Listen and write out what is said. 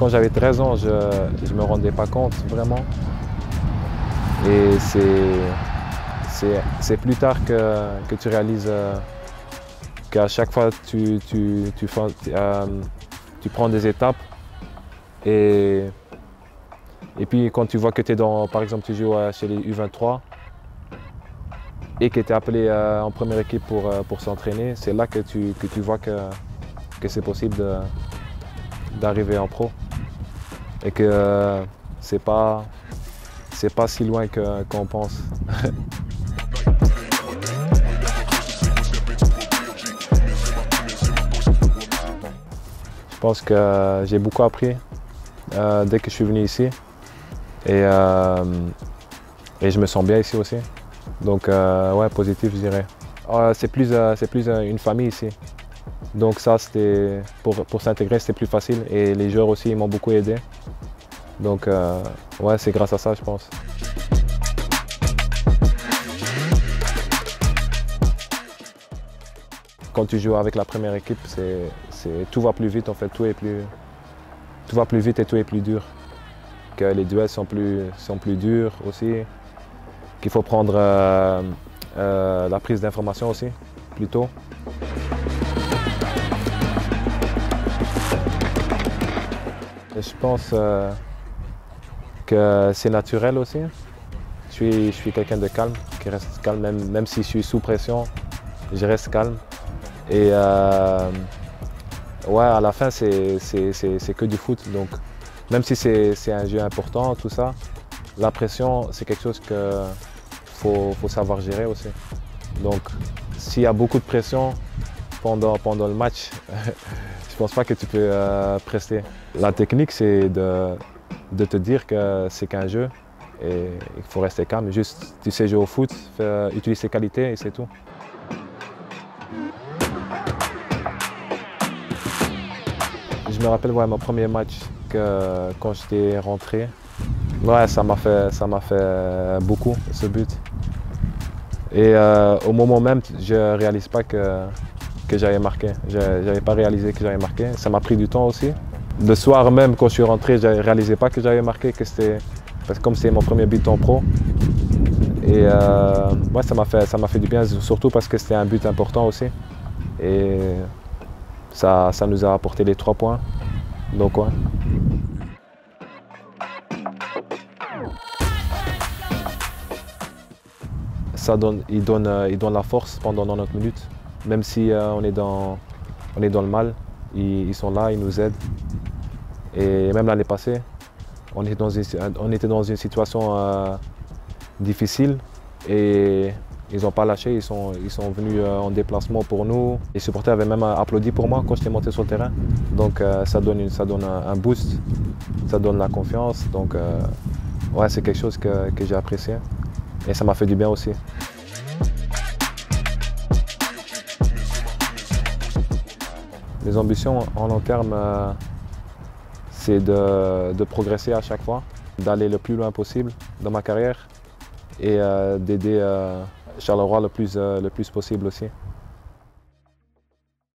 Quand j'avais 13 ans, je ne me rendais pas compte vraiment. Et c'est plus tard que tu réalises qu'à chaque fois tu prends des étapes. Et puis quand tu vois que tu es par exemple, tu joues chez les U23 et que tu es appelé en première équipe pour s'entraîner, c'est là que tu vois que c'est possible d'arriver en pro. Et que c'est pas si loin qu'on pense. Je pense que j'ai beaucoup appris dès que je suis venu ici et je me sens bien ici aussi. Donc ouais, positif je dirais. C'est plus une famille ici. Donc ça, pour s'intégrer, c'était plus facile et les joueurs aussi ils m'ont beaucoup aidé. Donc ouais, c'est grâce à ça je pense. Quand tu joues avec la première équipe, tout va plus vite en fait, tout va plus vite et tout est plus dur. Que les duels sont plus durs aussi, qu'il faut prendre la prise d'information aussi, plus tôt. Je pense que c'est naturel aussi. Je suis quelqu'un de calme, qui reste calme, même si je suis sous pression, je reste calme. Et ouais, à la fin, c'est que du foot. Donc, même si c'est un jeu important, tout ça, la pression, c'est quelque chose qu'il faut savoir gérer aussi. Donc, s'il y a beaucoup de pression pendant le match, je ne pense pas que tu peux prester. La technique, c'est de te dire que c'est qu'un jeu et il faut rester calme. Juste, tu sais jouer au foot, utilise tes qualités et c'est tout. Je me rappelle mon premier match quand j'étais rentré. Ouais, ça m'a fait beaucoup ce but. Et au moment même, je ne réalise pas que j'avais marqué. Je n'avais pas réalisé que j'avais marqué. Ça m'a pris du temps aussi. Le soir même, quand je suis rentré, je ne réalisais pas que j'avais marqué, parce que comme c'était mon premier but en pro. Et ouais, ça m'a fait du bien, surtout parce que c'était un but important aussi. Et ça nous a apporté les 3 points. Donc ouais. Il donne la force pendant 90 minutes. Même si on est dans le mal, ils sont là, ils nous aident. Et même l'année passée, on était dans une situation difficile et ils n'ont pas lâché, ils sont venus en déplacement pour nous. Les supporters avaient même applaudi pour moi quand j'étais monté sur le terrain. Donc ça donne un boost, ça donne la confiance. Donc ouais, c'est quelque chose que j'ai apprécié et ça m'a fait du bien aussi. Mes ambitions en long terme, c'est de progresser à chaque fois, d'aller le plus loin possible dans ma carrière et d'aider Charleroi le plus possible aussi.